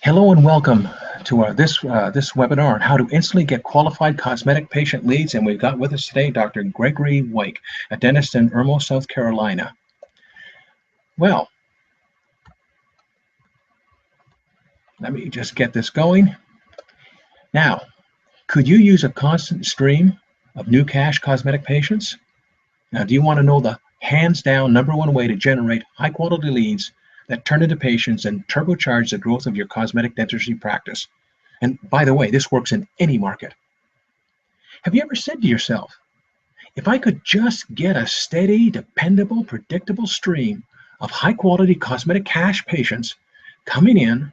Hello and welcome to this webinar on how to instantly get qualified cosmetic patient leads. And we've got with us today Dr. Gregory White, a dentist in Irmo, South Carolina. Well, let me just get this going. Now, could you use a constant stream of new cash cosmetic patients? Now, do you want to know the hands down #1 way to generate high quality leads that turn into patients and turbocharge the growth of your cosmetic dentistry practice? And by the way, this works in any market. Have you ever said to yourself, if I could just get a steady, dependable, predictable stream of high quality cosmetic cash patients coming in,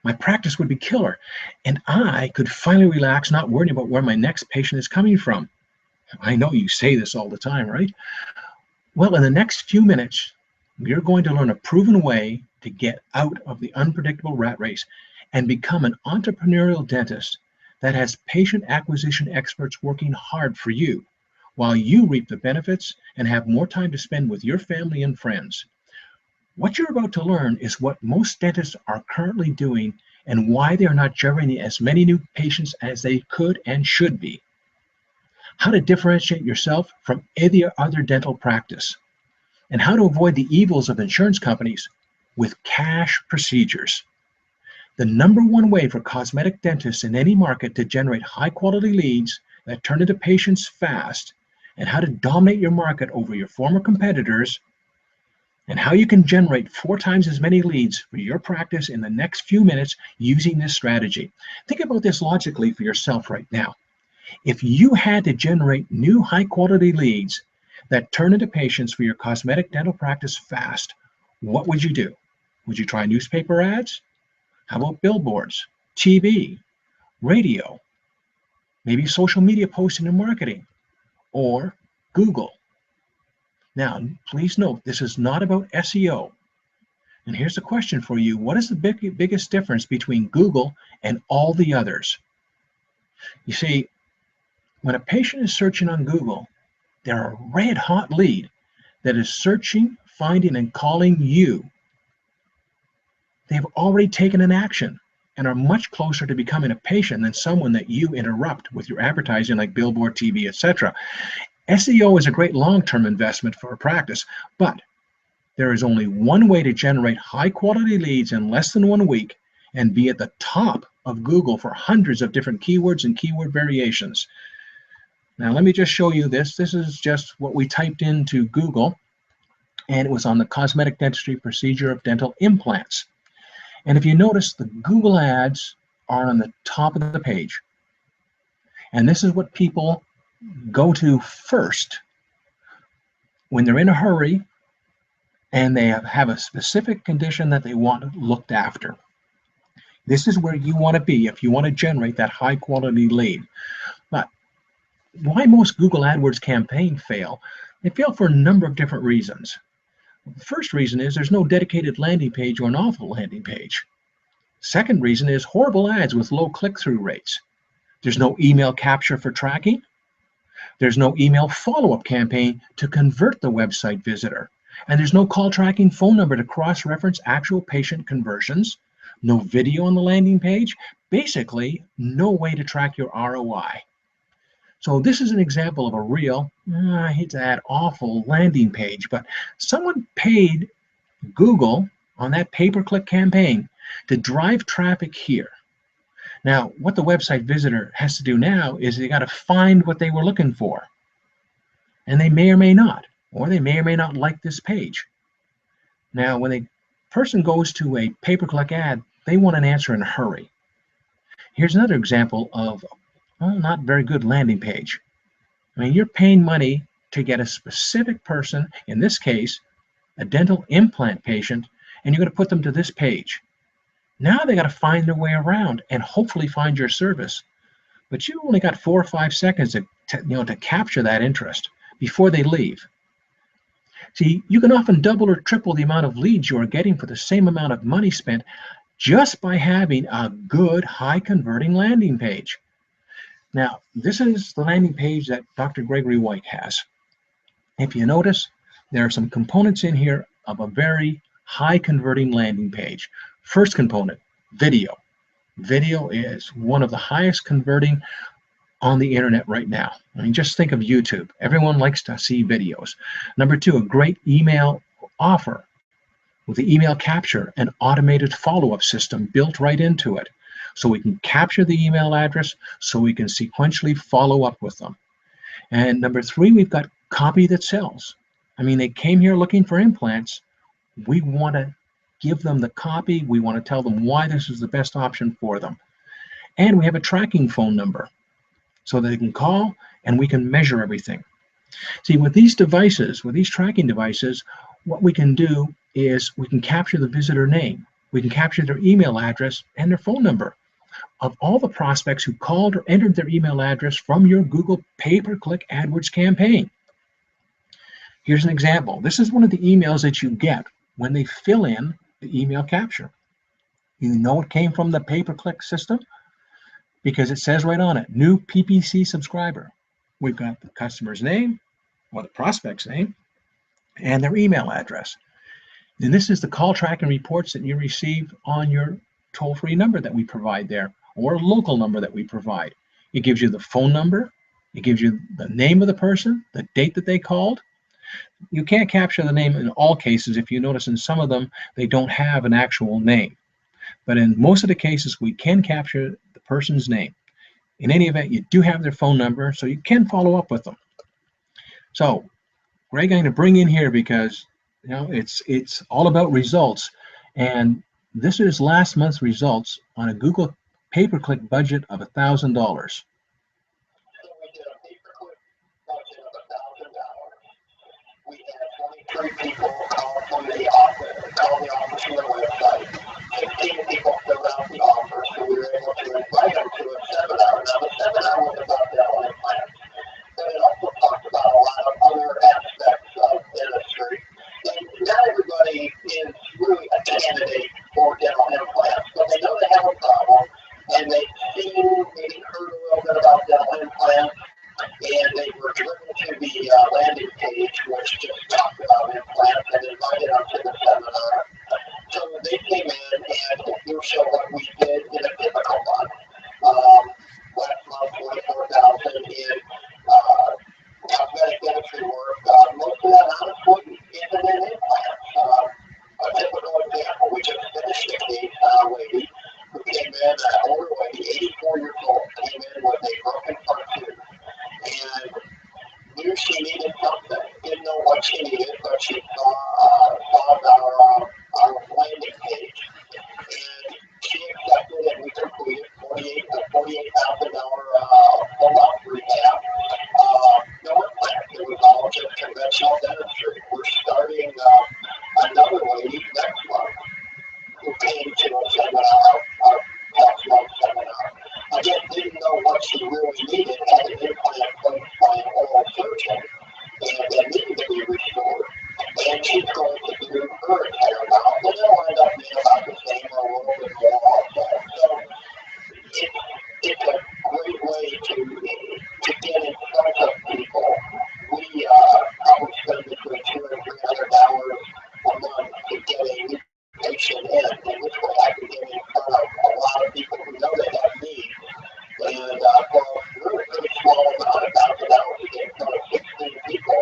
my practice would be killer, and I could finally relax, not worrying about where my next patient is coming from? I know you say this all the time, right? Well, in the next few minutes, you're going to learn a proven way to get out of the unpredictable rat race and become an entrepreneurial dentist that has patient acquisition experts working hard for you while you reap the benefits and have more time to spend with your family and friends. What you're about to learn is what most dentists are currently doing and why they are not generating as many new patients as they could and should be. How to differentiate yourself from any other dental practice, and how to avoid the evils of insurance companies with cash procedures. The #1 way for cosmetic dentists in any market to generate high quality leads that turn into patients fast, and how to dominate your market over your former competitors, and how you can generate 4 times as many leads for your practice in the next few minutes using this strategy. Think about this logically for yourself right now. If you had to generate new high quality leads that turn into patients for your cosmetic dental practice fast, what would you do? Would you try newspaper ads? How about billboards, TV, radio, maybe social media posting and marketing, or Google? Now, please note, this is not about SEO. And here's the question for you. What is the biggest difference between Google and all the others? You see, when a patient is searching on Google, they're a red hot lead that is searching, finding, and calling you. They've already taken an action and are much closer to becoming a patient than someone that you interrupt with your advertising like billboard, TV, etc. SEO is a great long-term investment for a practice, but there is only one way to generate high-quality leads in less than 1 week and be at the top of Google for hundreds of different keywords and keyword variations. Now, let me just show you this. This is just what we typed into Google, and it was on the cosmetic dentistry procedure of dental implants. And if you notice, the Google ads are on the top of the page. And this is what people go to first when they're in a hurry and they have a specific condition that they want looked after. This is where you want to be if you want to generate that high quality lead. But why most Google AdWords campaigns fail? They fail for a number of different reasons. The first reason is there's no dedicated landing page or an awful landing page. Second reason is horrible ads with low click-through rates. There's no email capture for tracking. There's no email follow-up campaign to convert the website visitor. And there's no call tracking phone number to cross-reference actual patient conversions. No video on the landing page. Basically, no way to track your ROI. So this is an example of a real, I hate to add awful landing page, but someone paid Google on that pay-per-click campaign to drive traffic here. Now, what the website visitor has to do now is they got to find what they were looking for. And they may or may not, or they may or may not like this page. Now, when a person goes to a pay-per-click ad, they want an answer in a hurry. Here's another example of not very good landing page. I mean, you're paying money to get a specific person, in this case, a dental implant patient, and you're going to put them to this page. Now they got to find their way around and hopefully find your service. But you only got 4 or 5 seconds to capture that interest before they leave. See, you can often double or triple the amount of leads you are getting for the same amount of money spent just by having a good, high-converting landing page. Now, this is the landing page that Dr. Gregory White has. If you notice, there are some components in here of a very high converting landing page. First component, video. Video is one of the highest converting on the internet right now. I mean, just think of YouTube. Everyone likes to see videos. Number two, a great email offer with the email capture and automated follow-up system built right into it. So we can capture the email address so we can sequentially follow up with them. And number three, we've got copy that sells. I mean, they came here looking for implants. We want to give them the copy. We want to tell them why this is the best option for them. And we have a tracking phone number so that they can call and we can measure everything. See, with these devices, with these tracking devices, what we can do is we can capture the visitor name. We can capture their email address and their phone number of all the prospects who called or entered their email address from your Google pay-per-click AdWords campaign. Here's an example. This is one of the emails that you get when they fill in the email capture. You know it came from the pay-per-click system because it says right on it, new PPC subscriber. We've got the customer's name or the prospect's name and their email address. And this is the call tracking reports that you receive on your toll-free number that we provide there, or a local number that we provide. It gives you the phone number, it gives you the name of the person, the date that they called. You can't capture the name in all cases. If you notice in some of them, they don't have an actual name. But in most of the cases, we can capture the person's name. In any event, you do have their phone number, so you can follow up with them. So, Greg, I'm going to bring in here because it's all about results. And this is last month's results on a Google pay-per-click budget of $1,000. We had 23 people call from the office, call the office from the website. 15 people filled out the offer, so we were able to invite them to a seminar. Now, the seminar was about dental implants, but it also talked about a lot of other aspects of dentistry. And not everybody is really a candidate for dental implants, but they know they have a problem, and they've seen, maybe heard a little bit about dental implants, and they were driven to the landing page, which just talked about implants, and invited them to the seminar. So they came in, and we'll show what we did in a typical month. Last month, 24,000 in cosmetic dentistry work. Most of that, honestly, isn't in implants. A typical example, we just finished a case on a lady who came in, an older lady, 84 years old, came in with a broken front tooth. And knew she needed something, didn't know what she needed, but she saw our landing page. And she accepted and we completed $48,000 full-out rehab. No implants, it was all just conventional dentistry. We're starting another lady next month who came to a seminar, our past month seminar. Again, didn't know what she really needed, had an implant placed by an oral surgeon, and it needed to be restored. And she's going to do her entire mouth, and it'll end up being about the same or a little bit more also. So it's a great way to get in front of people. We probably spend between $200 and $300 a month to get a new patient in, and this way I can get in front of a lot of people who know they have needs. And for a really pretty small amount of $1,000 to get in front of 16 people,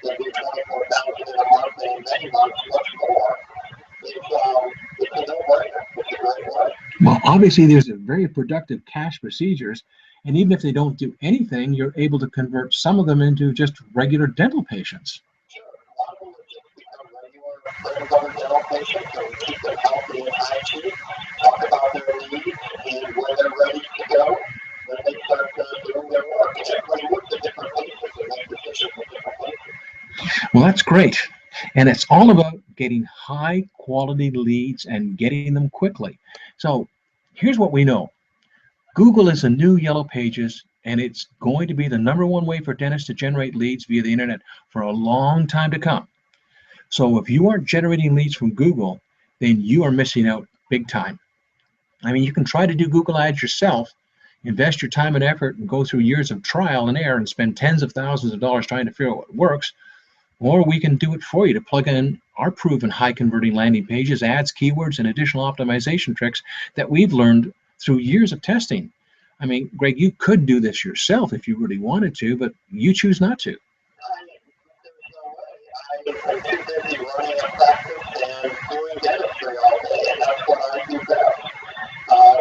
they do 24,000 in a month, and in many months much more. It's a no-brainer. It's a great way. Well, obviously, there's a very productive cash procedures, and even if they don't do anything, you're able to convert some of them into just regular dental patients. Sure, a lot of them would just become regular dental patients, so we keep them healthy and hygiene, talk about their needs, and when they're ready to go, then they start doing their work. And everybody looks at different places and make decisions at different places. Well, that's great. And it's all about getting high quality leads and getting them quickly. So here's what we know. Google is the new Yellow Pages, and it's going to be the #1 way for dentists to generate leads via the internet for a long time to come. So if you aren't generating leads from Google, then you are missing out big time. I mean, you can try to do Google ads yourself, invest your time and effort and go through years of trial and error and spend tens of thousands of dollars trying to figure out what works. Or we can do it for you to plug in our proven high converting landing pages, ads, keywords, and additional optimization tricks that we've learned through years of testing. I mean, Greg, you could do this yourself if you really wanted to, but you choose not to. There's no way. I'm too busy running a practice and doing dentistry all day, and that's what I do best. Uh,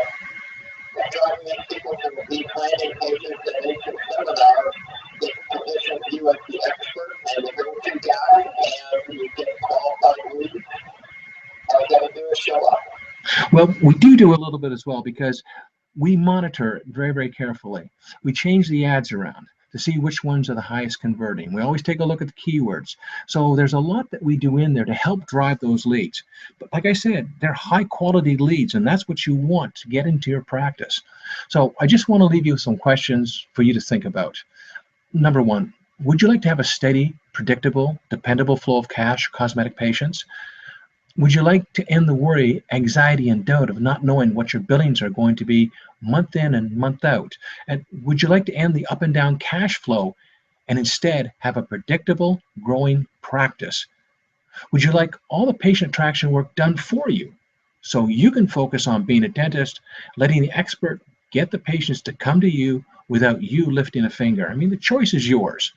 driving these people to be planning patients at each seminar, it positions you as the expert and the go-to guy, and you get qualified leads. All you got to do is show up. Well, we do a little bit as well because we monitor it very, very carefully. We change the ads around to see which ones are the highest converting. We always take a look at the keywords. So there's a lot that we do in there to help drive those leads. But like I said, they're high quality leads, and that's what you want to get into your practice. So I just want to leave you with some questions for you to think about. Number one, would you like to have a steady, predictable, dependable flow of cash cosmetic patients? Would you like to end the worry, anxiety, and doubt of not knowing what your billings are going to be month in and month out? And would you like to end the up and down cash flow and instead have a predictable, growing practice? Would you like all the patient attraction work done for you so you can focus on being a dentist, letting the expert get the patients to come to you without you lifting a finger? I mean, the choice is yours.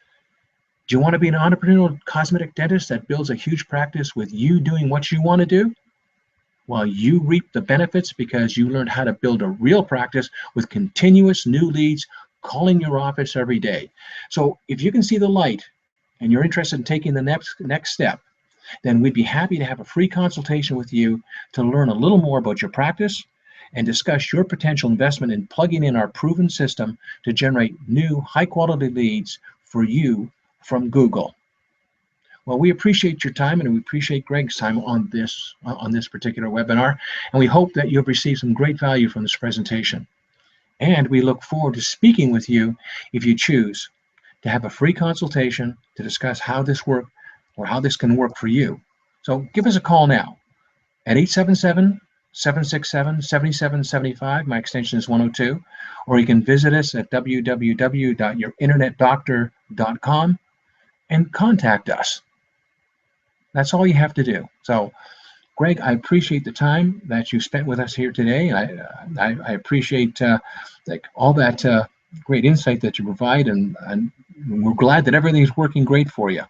Do you want to be an entrepreneurial cosmetic dentist that builds a huge practice with you doing what you want to do? While you reap the benefits because you learned how to build a real practice with continuous new leads calling your office every day. So if you can see the light and you're interested in taking the next step, then we'd be happy to have a free consultation with you to learn a little more about your practice and discuss your potential investment in plugging in our proven system to generate new high-quality leads for you from Google. Well, we appreciate your time, and we appreciate Greg's time on this particular webinar, and we hope that you've received some great value from this presentation. And we look forward to speaking with you if you choose to have a free consultation to discuss how this works or how this can work for you. So give us a call now at 877-767-7775. My extension is 102, or you can visit us at www.yourinternetdoctor.com and contact us. That's all you have to do. So, Greg, I appreciate the time that you spent with us here today. I appreciate like all that great insight that you provide, and we're glad that everything's working great for you.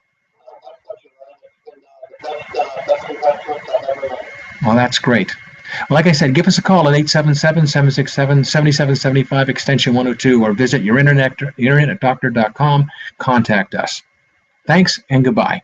Well, that's great. Well, like I said, give us a call at 877-767-7775, extension 102, or visit yourinternetdoctor.com. Contact us. Thanks and goodbye.